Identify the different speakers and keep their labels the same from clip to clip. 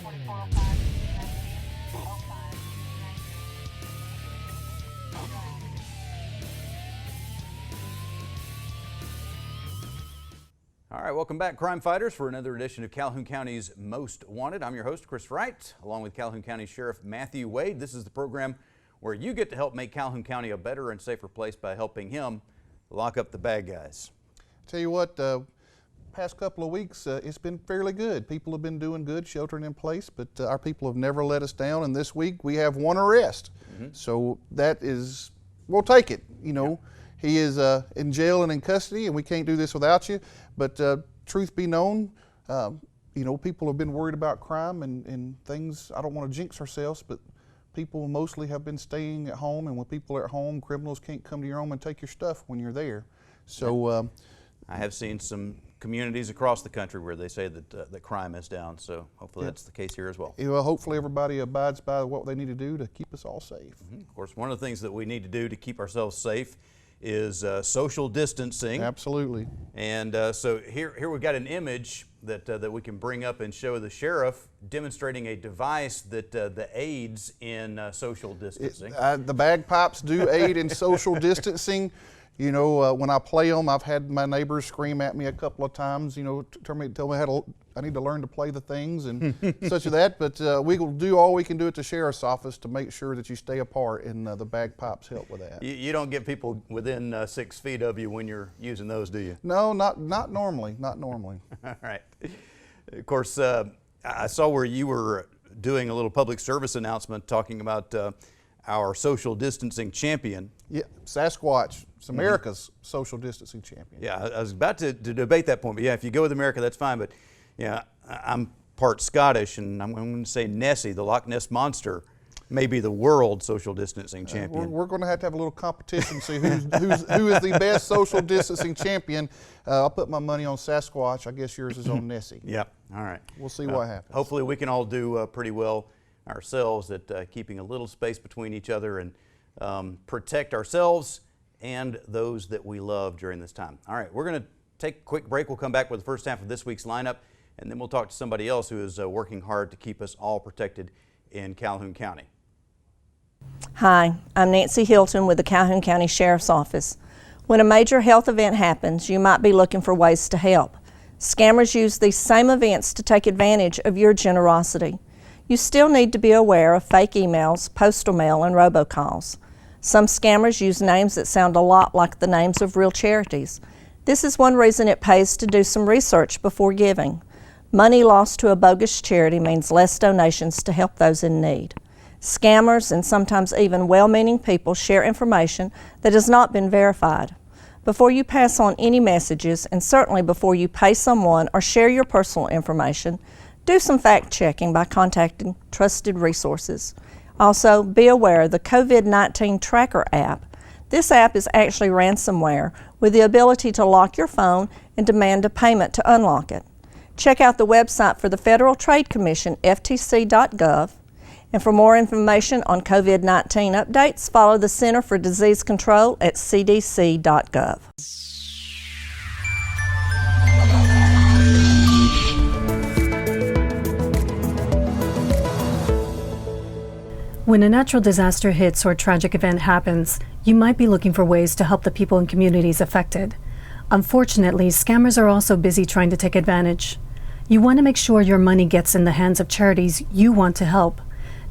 Speaker 1: All right, welcome back, crime fighters, for another edition of Calhoun County's Most Wanted. I'm your host, Chris Wright, along with Calhoun County Sheriff Matthew Wade. This is the program where you get to help make Calhoun County a better and safer place by helping him lock up the bad guys.
Speaker 2: Tell you what, past couple of weeks, it's been fairly good. People have been doing good, sheltering in place, but our people have never let us down. And this week we have one arrest. So that is, we'll take it. You know, he is in jail and in custody, and we can't do this without you. But truth be known, you know, people have been worried about crime and things. I don't want to jinx ourselves, but people mostly have been staying at home, and when people are at home, criminals can't come to your home and take your stuff when you're there. So
Speaker 1: I have seen some communities across the country where they say that that crime is down, so hopefully that's the case here as well.
Speaker 2: Well, hopefully everybody abides by what they need to do to keep us all safe.
Speaker 1: Of course, one of the things that we need to do to keep ourselves safe is social distancing.
Speaker 2: Absolutely.
Speaker 1: And so here we've got an image that we can bring up and show the sheriff demonstrating a device that aids in social distancing.
Speaker 2: The bagpipes do aid in social distancing. You know, when I play them, I've had my neighbors scream at me a couple of times, you know, tell me I need to learn to play the things and such of that. But we will do all we can do at the sheriff's office to make sure that you stay apart, and the bagpipes help with that.
Speaker 1: You don't get people within 6 feet of you when you're using those, do you?
Speaker 2: No, not normally, not normally.
Speaker 1: All right. Of course, I saw where you were doing a little public service announcement talking about our social distancing champion.
Speaker 2: Yeah, Sasquatch. It's America's social distancing champion.
Speaker 1: Yeah, I was about to debate that point, but yeah, if you go with America, that's fine. But yeah, I'm part Scottish, and I'm going to say Nessie, the Loch Ness Monster, may be the world social distancing champion.
Speaker 2: We're going to have a little competition, see who is the best social distancing champion. I'll put my money on Sasquatch. I guess yours is on Nessie.
Speaker 1: Yep. All right.
Speaker 2: We'll see what happens.
Speaker 1: Hopefully we can all do pretty well ourselves at keeping a little space between each other and protect ourselves and those that we love during this time. All right, we're going to take a quick break. We'll come back with the first half of this week's lineup, and then we'll talk to somebody else who is working hard to keep us all protected in Calhoun County.
Speaker 3: Hi, I'm Nancy Hilton with the Calhoun County Sheriff's Office. When a major health event happens, you might be looking for ways to help. Scammers use these same events to take advantage of your generosity. You still need to be aware of fake emails, postal mail, and robocalls. Some scammers use names that sound a lot like the names of real charities. This is one reason it pays to do some research before giving. Money lost to a bogus charity means less donations to help those in need. Scammers and sometimes even well-meaning people share information that has not been verified. Before you pass on any messages, and certainly before you pay someone or share your personal information, do some fact-checking by contacting trusted resources. Also, be aware of the COVID-19 Tracker app. This app is actually ransomware with the ability to lock your phone and demand a payment to unlock it. Check out the website for the Federal Trade Commission, ftc.gov. And for more information on COVID-19 updates, follow the Center for Disease Control at cdc.gov.
Speaker 4: When a natural disaster hits or a tragic event happens, you might be looking for ways to help the people and communities affected. Unfortunately, scammers are also busy trying to take advantage. You want to make sure your money gets in the hands of charities you want to help.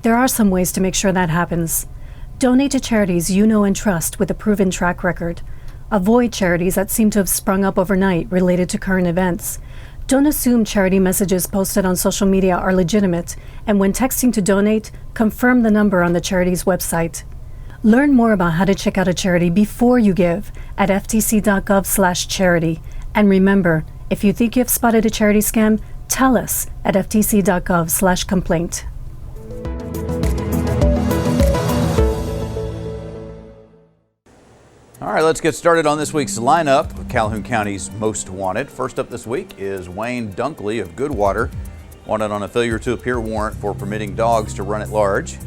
Speaker 4: There are some ways to make sure that happens. Donate to charities you know and trust with a proven track record. Avoid charities that seem to have sprung up overnight related to current events. Don't assume charity messages posted on social media are legitimate, and when texting to donate, confirm the number on the charity's website. Learn more about how to check out a charity before you give at ftc.gov/charity. And remember, if you think you've spotted a charity scam, tell us at ftc.gov/complaint.
Speaker 1: All right, let's get started on this week's lineup of Calhoun County's Most Wanted. First up this week is Wayne Dunkley of Goodwater, wanted on a failure to appear warrant for permitting dogs to run at large.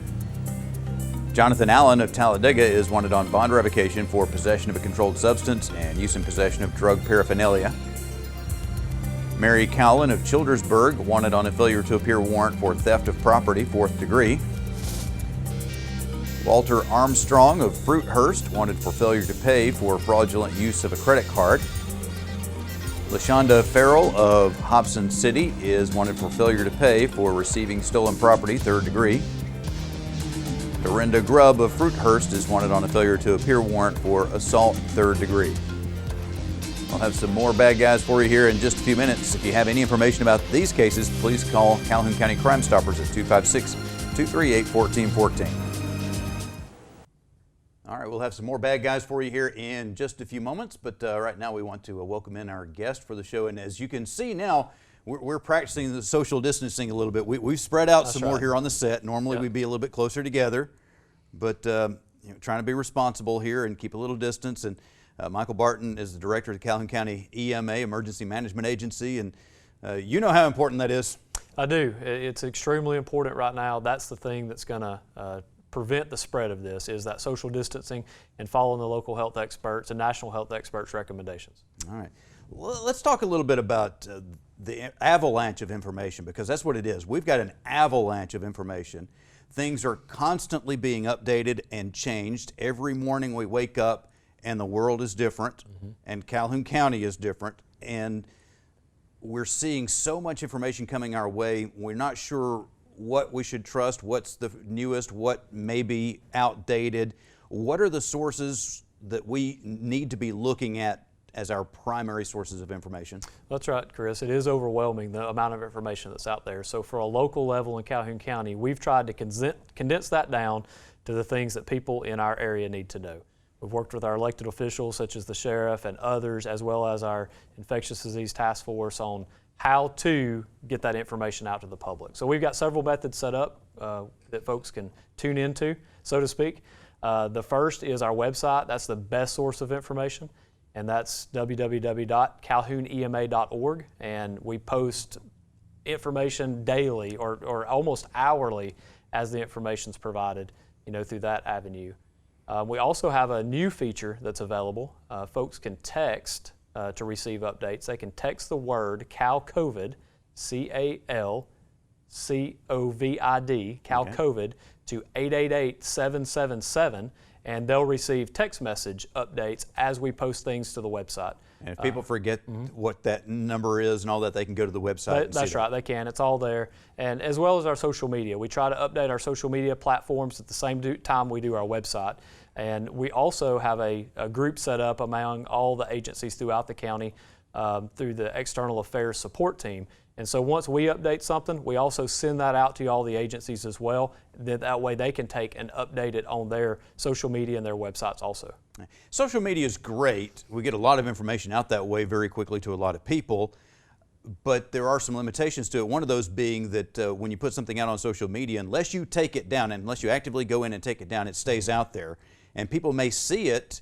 Speaker 1: Jonathan Allen of Talladega is wanted on bond revocation for possession of a controlled substance and use and possession of drug paraphernalia. Mary Calhoun of Childersburg, wanted on a failure to appear warrant for theft of property, 4th degree. Walter Armstrong of Fruithurst, wanted for failure to pay for fraudulent use of a credit card. LaShonda Farrell of Hobson City is wanted for failure to pay for receiving stolen property, 3rd degree. Dorinda Grubb of Fruithurst is wanted on a failure to appear warrant for assault, 3rd degree. I'll have some more bad guys for you here in just a few minutes. If you have any information about these cases, please call Calhoun County Crime Stoppers at 256-238-1414. All right, we'll have some more bad guys for you here in just a few moments, but right now we want to welcome in our guest for the show. And as you can see now, we're practicing the social distancing a little bit. We've spread out some more here on the set. Normally we'd be a little bit closer together, but trying to be responsible here and keep a little distance. And Michael Barton is the director of the Calhoun County EMA, Emergency Management Agency, and you know how important that is.
Speaker 5: I do. It's extremely important right now. That's the thing that's going to prevent the spread of this, is that social distancing and following the local health experts and national health experts' recommendations.
Speaker 1: All right. Well, let's talk a little bit about the avalanche of information, because that's what it is. We've got an avalanche of information. Things are constantly being updated and changed. Every morning we wake up and the world is different, and Calhoun County is different, and we're seeing so much information coming our way. We're not sure what we should trust, what's the newest, what may be outdated. What are the sources that we need to be looking at as our primary sources of information?
Speaker 5: That's right, Chris. It is overwhelming, the amount of information that's out there. So for a local level in Calhoun County, we've tried to condense that down to the things that people in our area need to know. We've worked with our elected officials, such as the sheriff and others, as well as our infectious disease task force, on how to get that information out to the public. So we've got several methods set up that folks can tune into, so to speak. The first is our website. That's the best source of information, and that's www.calhounema.org. And we post information daily or almost hourly as the information's provided, through that avenue. We also have a new feature that's available. Folks can text to receive updates. They can text the word CalCovid, C-A-L-C-O-V-I-D, CalCovid, to 888-777, and they'll receive text message updates as we post things to the website.
Speaker 1: And if people forget what that number is and all that, they can go to the website and see
Speaker 5: That's right, they can. It's all there. And as well as our social media. We try to update our social media platforms at the same time we do our website. And we also have a group set up among all the agencies throughout the county through the External Affairs Support Team. And so once we update something, we also send that out to all the agencies as well. That way they can take and update it on their social media and their websites also.
Speaker 1: Social media is great. We get a lot of information out that way very quickly to a lot of people, but there are some limitations to it. One of those being that when you put something out on social media, unless you take it down, unless you actively go in and take it down, it stays out there. And people may see it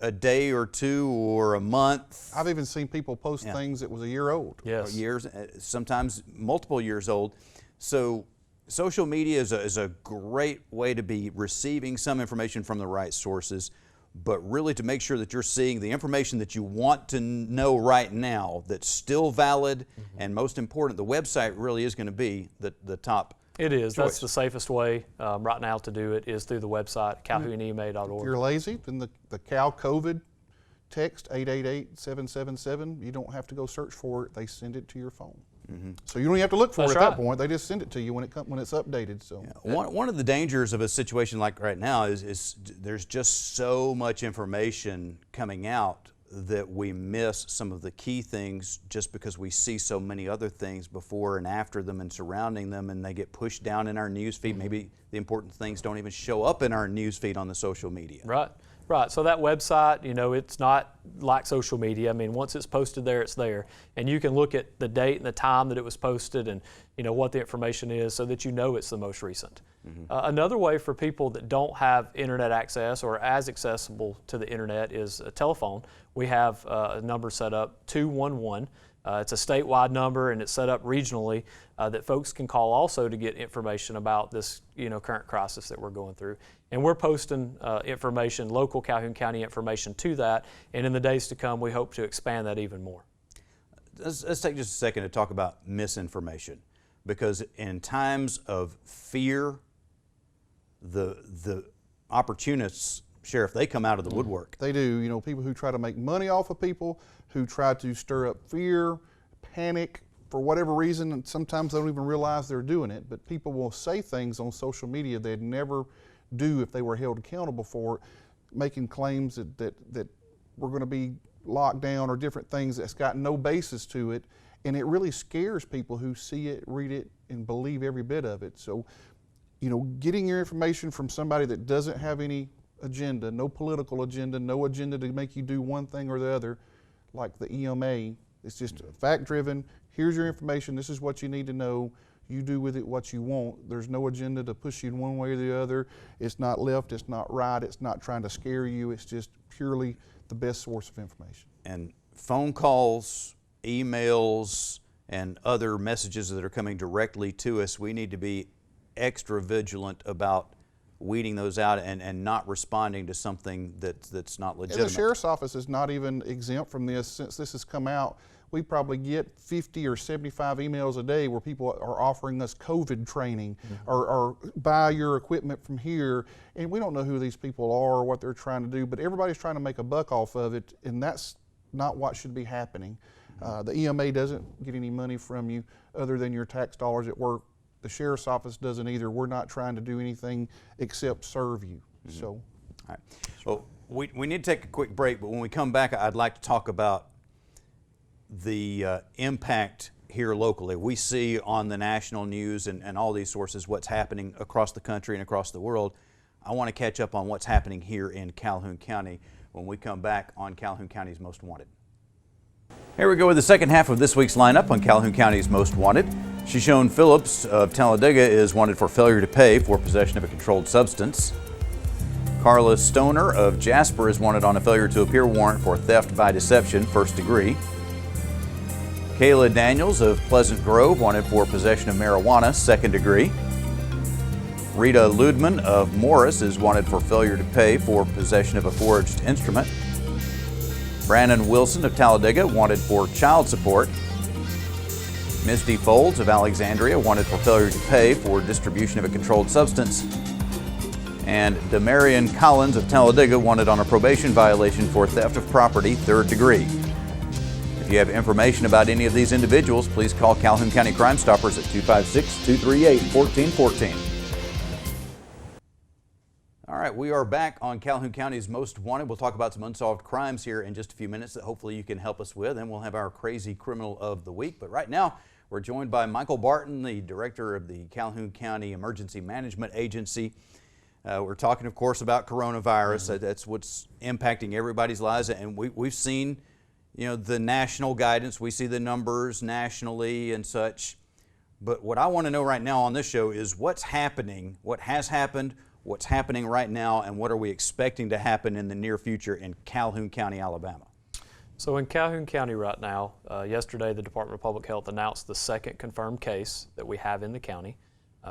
Speaker 1: a day or two or a month.
Speaker 2: I've even seen people post things that was a year old.
Speaker 5: Yes.
Speaker 1: Years, sometimes multiple years old. So social media is a great way to be receiving some information from the right sources, but really to make sure that you're seeing the information that you want to know right now that's still valid, and most important, the website really is going to be the top
Speaker 5: It is.
Speaker 1: choice.
Speaker 5: That's the safest way right now to do it, is through the website, calhounema.org.
Speaker 2: If you're lazy, then the CalCovid text 888-777, you don't have to go search for it. They send it to your phone. So you don't even have to look for
Speaker 5: That's
Speaker 2: it at
Speaker 5: right.
Speaker 2: that point. They just send it to you when it's updated. So
Speaker 1: One of the dangers of a situation like right now is there's just so much information coming out that we miss some of the key things just because we see so many other things before and after them and surrounding them, and they get pushed down in our news feed. Maybe the important things don't even show up in our news feed on the social media.
Speaker 5: Right. Right. So that website, it's not like social media. I mean, once it's posted there, it's there. And you can look at the date and the time that it was posted and, what the information is, so that it's the most recent. Another way for people that don't have internet access or as accessible to the internet is a telephone. We have a number set up, 211. It's a statewide number, and it's set up regionally that folks can call also to get information about this current crisis that we're going through. And we're posting information, local Calhoun County information, to that, and in the days to come we hope to expand that even more.
Speaker 1: let's take just a second to talk about misinformation, because in times of fear, the opportunists, Sheriff, they come out of the woodwork.
Speaker 2: They do. You know, people who try to make money off of people, who try to stir up fear, panic, for whatever reason, and sometimes they don't even realize they're doing it, but people will say things on social media they'd never do if they were held accountable for it, making claims that we're going to be locked down or different things that's got no basis to it, and it really scares people who see it, read it, and believe every bit of it. So, you know, getting your information from somebody that doesn't have any agenda, no political agenda, no agenda to make you do one thing or the other, like the EMA, it's just fact-driven. Here's your information. This is what you need to know. You do with it what you want. There's no agenda to push you in one way or the other. It's not left, it's not right, it's not trying to scare you. It's just purely the best source of information.
Speaker 1: And phone calls, emails, and other messages that are coming directly to us, we need to be extra vigilant about weeding those out and not responding to something that's not legitimate.
Speaker 2: And the Sheriff's Office is not even exempt from this. Since this has come out, we probably get 50 or 75 emails a day where people are offering us COVID training or buy your equipment from here. And we don't know who these people are or what they're trying to do, but everybody's trying to make a buck off of it, and that's not what should be happening. The EMA doesn't get any money from you other than your tax dollars at work. The Sheriff's Office doesn't either. We're not trying to do anything except serve you. So,
Speaker 1: all right. Well, we need to take a quick break, but when we come back, I'd like to talk about the impact here locally. We see on the national news and all these sources what's happening across the country and across the world. I want to catch up on what's happening here in Calhoun County when we come back on Calhoun County's Most Wanted. Here we go with the second half of this week's lineup on Calhoun County's Most Wanted. Shoshone Phillips of Talladega is wanted for failure to pay for possession of a controlled substance. Carla Stoner of Jasper is wanted on a failure to appear warrant for theft by deception, first degree. Kayla Daniels of Pleasant Grove wanted for possession of marijuana, second degree. Rita Ludman of Morris is wanted for failure to pay for possession of a forged instrument. Brandon Wilson of Talladega wanted for child support. Misty Folds of Alexandria wanted for failure to pay for distribution of a controlled substance. And Demarion Collins of Talladega wanted on a probation violation for theft of property, third degree. If you have information about any of these individuals, please call Calhoun County Crime Stoppers at 256-238-1414. All right, we are back on Calhoun County's Most Wanted. We'll talk about some unsolved crimes here in just a few minutes that hopefully you can help us with, and we'll have our crazy criminal of the week. But right now, we're joined by Michael Barton, the director of the Calhoun County Emergency Management Agency. We're talking, of course, about coronavirus. That's what's impacting everybody's lives, and we've seen, you know, the national guidance. We see the numbers nationally and such. But what I want to know right now on this show is what's happening, what has happened, what's happening right now, and what are we expecting to happen in the near future in Calhoun County, Alabama?
Speaker 5: So in Calhoun County right now, yesterday the Department of Public Health announced the second confirmed case that we have in the county.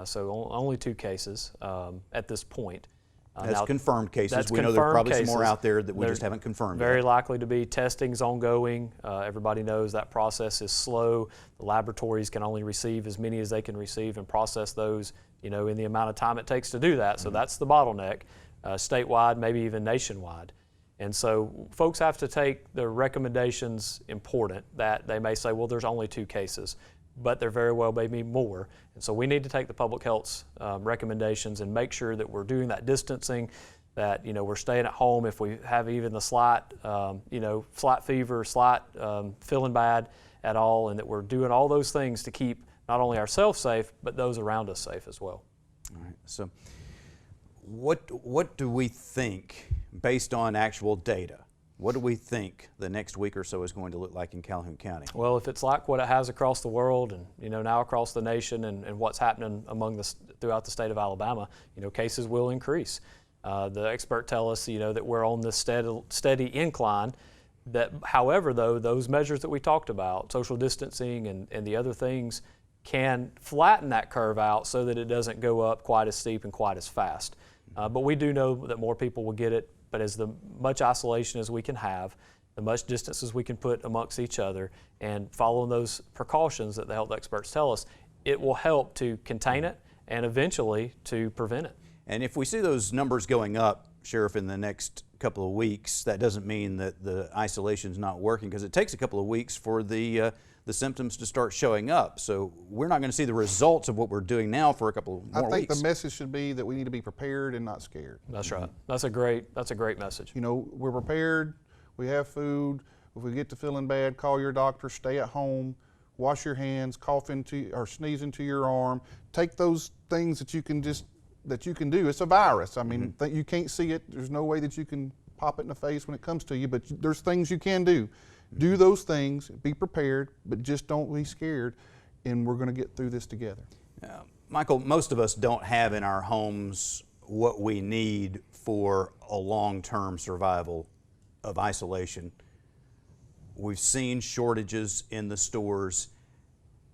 Speaker 5: So only 2 cases at this point.
Speaker 1: That's
Speaker 5: now,
Speaker 1: confirmed cases.
Speaker 5: That's
Speaker 1: we know there are probably
Speaker 5: cases.
Speaker 1: some more out there that we just haven't confirmed
Speaker 5: Very
Speaker 1: yet.
Speaker 5: likely to be. Testing's ongoing. Everybody knows that process is slow. The laboratories can only receive as many as they can receive and process those, you know, in the amount of time it takes to do that. So that's the bottleneck, statewide, maybe even nationwide. And so folks have to take the recommendations important that they may say, well, there's only 2 cases, but there very well may be more. And so we need to take the public health's recommendations and make sure that we're doing that distancing, that, you know, we're staying at home if we have even the slight, slight fever, slight feeling bad at all, and that we're doing all those things to keep not only ourselves safe, but those around us safe as well.
Speaker 1: All right. So what do we think, based on actual data, what do we think the next week or so is going to look like in Calhoun County?
Speaker 5: Well, if it's like what it has across the world and, you know, now across the nation and what's happening throughout the state of Alabama, you know, cases will increase. The experts tell us, you know, that we're on this steady incline. That, however, though, those measures that we talked about, social distancing and the other things, can flatten that curve out so that it doesn't go up quite as steep and quite as fast. But we do know that more people will get it, but as much isolation as we can have, the much distances we can put amongst each other, and following those precautions that the health experts tell us, it will help to contain it and eventually to prevent it.
Speaker 1: And if we see those numbers going up, Sheriff, in the next couple of weeks, that doesn't mean that the isolation is not working, because it takes a couple of weeks for the symptoms to start showing up. So we're not going to see the results of what we're doing now for a couple more
Speaker 2: I think
Speaker 1: weeks.
Speaker 2: the message should be that we need to be prepared and not scared.
Speaker 5: That's right. That's a great message.
Speaker 2: You know, we're prepared, we have food. If we get to feeling bad, call your doctor, stay at home, wash your hands, cough into or sneeze into your arm. Take those things that you can do. It's a virus. I mean, you can't see it. There's no way that you can pop it in the face when it comes to you, but there's things you can do. Do those things, be prepared, but just don't be scared, and we're going to get through this together.
Speaker 1: Michael, most of us don't have in our homes what we need for a long-term survival of isolation. We've seen shortages in the stores.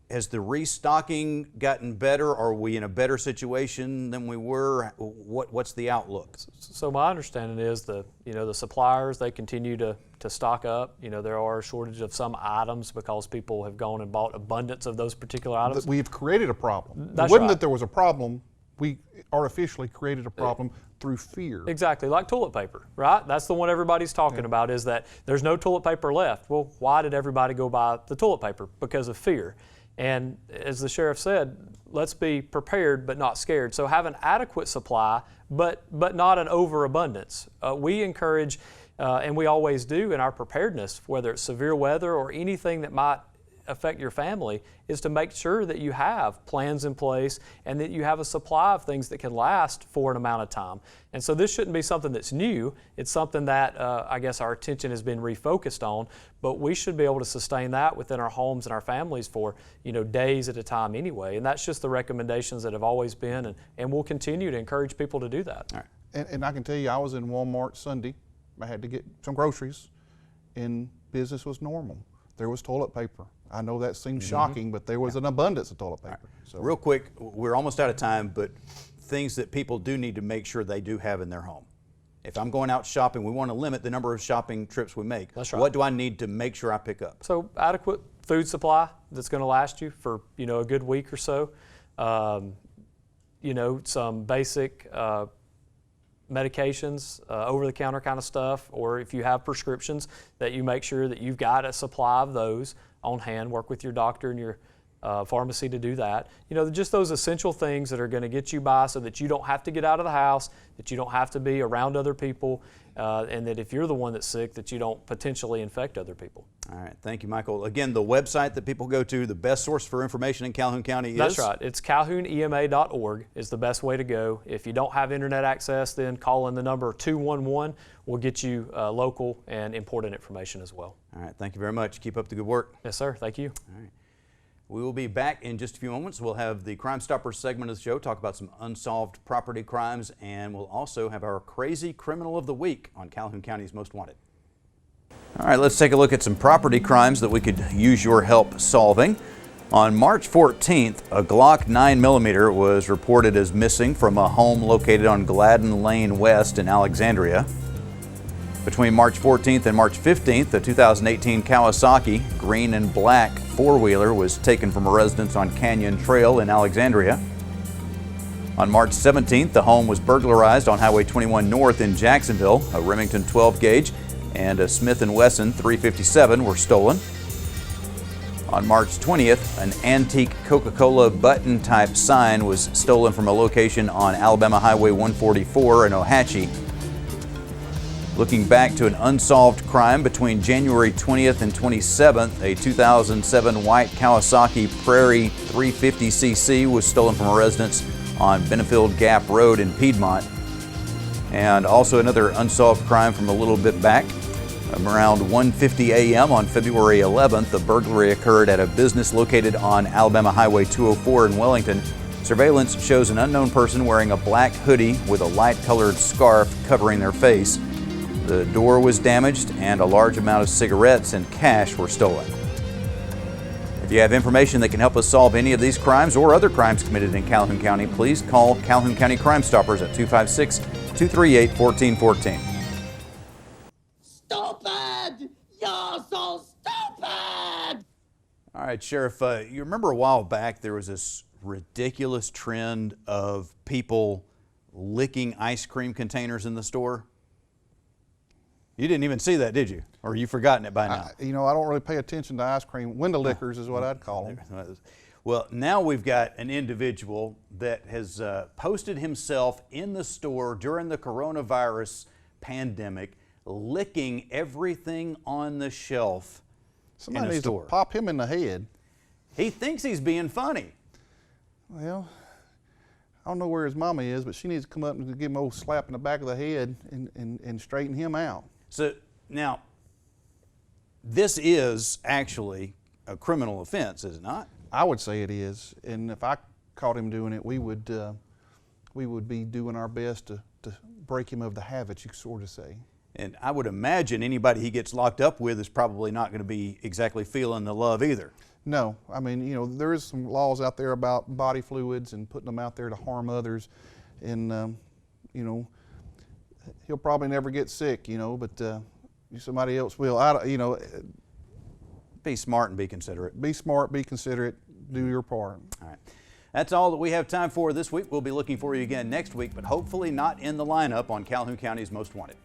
Speaker 1: Has the restocking gotten better? Are we in a better situation than we were? What's the outlook?
Speaker 5: So my understanding is the suppliers, they continue to stock up. There are a shortage of some items because people have gone and bought abundance of those particular items.
Speaker 2: We've created a problem.
Speaker 5: That's
Speaker 2: it wasn't
Speaker 5: right.
Speaker 2: that there was a problem. We artificially created a problem through fear.
Speaker 5: Exactly, like toilet paper, right? That's the one everybody's talking about, is that there's no toilet paper left. Well, why did everybody go buy the toilet paper? Because of fear. And as the sheriff said, let's be prepared but not scared. So have an adequate supply, but not an overabundance. We encourage, and we always do in our preparedness, whether it's severe weather or anything that might affect your family, is to make sure that you have plans in place and that you have a supply of things that can last for an amount of time. And so this shouldn't be something that's new. It's something that I guess our attention has been refocused on, but we should be able to sustain that within our homes and our families for days at a time anyway. And that's just the recommendations that have always been, and we'll continue to encourage people to do that.
Speaker 1: All right.
Speaker 2: And I can tell you, I was in Walmart Sunday. I had to get some groceries, and business was normal. There was toilet paper. I know that seems shocking, but there was an abundance of toilet paper. So.
Speaker 1: Real quick, we're almost out of time, but things that people do need to make sure they do have in their home. If I'm going out shopping, we want to limit the number of shopping trips we make.
Speaker 5: That's right.
Speaker 1: What do I need to make sure I pick up?
Speaker 5: So adequate food supply that's going to last you for a good week or so. Some basic medications, over-the-counter kind of stuff, or if you have prescriptions, that you make sure that you've got a supply of those on hand. Work with your doctor and your pharmacy to do that. Just those essential things that are going to get you by so that you don't have to get out of the house, that you don't have to be around other people, and that if you're the one that's sick, that you don't potentially infect other people.
Speaker 1: All right, thank you, Michael. Again, the website that people go to, the best source for information in Calhoun County is?
Speaker 5: That's right. It's calhounema.org is the best way to go. If you don't have internet access, then call in the number 211. We'll get you local and important information as well.
Speaker 1: All right, thank you very much. Keep up the good work.
Speaker 5: Yes, sir. Thank you.
Speaker 1: All right. We will be back in just a few moments. We'll have the Crime Stoppers segment of the show, talk about some unsolved property crimes, and we'll also have our Crazy Criminal of the Week on Calhoun County's Most Wanted. All right, let's take a look at some property crimes that we could use your help solving. On March 14th, a Glock 9mm was reported as missing from a home located on Gladden Lane West in Alexandria. Between March 14th and March 15th, the 2018 Kawasaki green and black four-wheeler was taken from a residence on Canyon Trail in Alexandria. On March 17th, the home was burglarized on Highway 21 North in Jacksonville. A Remington 12-gauge and a Smith & Wesson 357 were stolen. On March 20th, an antique Coca-Cola button-type sign was stolen from a location on Alabama Highway 144 in Ohatchee. Looking back to an unsolved crime between January 20th and 27th, a 2007 white Kawasaki Prairie 350cc was stolen from a residence on Benefield Gap Road in Piedmont. And also another unsolved crime from a little bit back. Around 1:50 a.m. on February 11th, a burglary occurred at a business located on Alabama Highway 204 in Wellington. Surveillance shows an unknown person wearing a black hoodie with a light-colored scarf covering their face. The door was damaged and a large amount of cigarettes and cash were stolen. If you have information that can help us solve any of these crimes or other crimes committed in Calhoun County, please call Calhoun County Crime Stoppers at 256-238-1414.
Speaker 6: Stupid!
Speaker 1: right, Sheriff, you remember a while back there was this ridiculous trend of people licking ice cream containers in the store? You didn't even see that, did you? Or you forgotten it by now?
Speaker 2: You know, I don't really pay attention to ice cream. Window lickers is what I'd call them.
Speaker 1: Well, now we've got an individual that has posted himself in the store during the coronavirus pandemic, licking everything on the shelf
Speaker 2: Somebody
Speaker 1: in a
Speaker 2: needs
Speaker 1: store.
Speaker 2: to pop him in the head.
Speaker 1: He thinks he's being funny.
Speaker 2: Well, I don't know where his mama is, but she needs to come up and give him a old slap in the back of the head and straighten him out.
Speaker 1: So now, this is actually a criminal offense, is it not?
Speaker 2: I would say it is, and if I caught him doing it, we would be doing our best to break him of the habit, you sort of say.
Speaker 1: And I would imagine anybody he gets locked up with is probably not going to be exactly feeling the love either.
Speaker 2: No, I mean, you know, there is some laws out there about body fluids and putting them out there to harm others, and you know, he'll probably never get sick, you know, but somebody else will. You know,
Speaker 1: Be smart and be considerate.
Speaker 2: be smart, be considerate, do your part.
Speaker 1: All right. That's all that we have time for this week. We'll be looking for you again next week, but hopefully not in the lineup on Calhoun County's Most Wanted.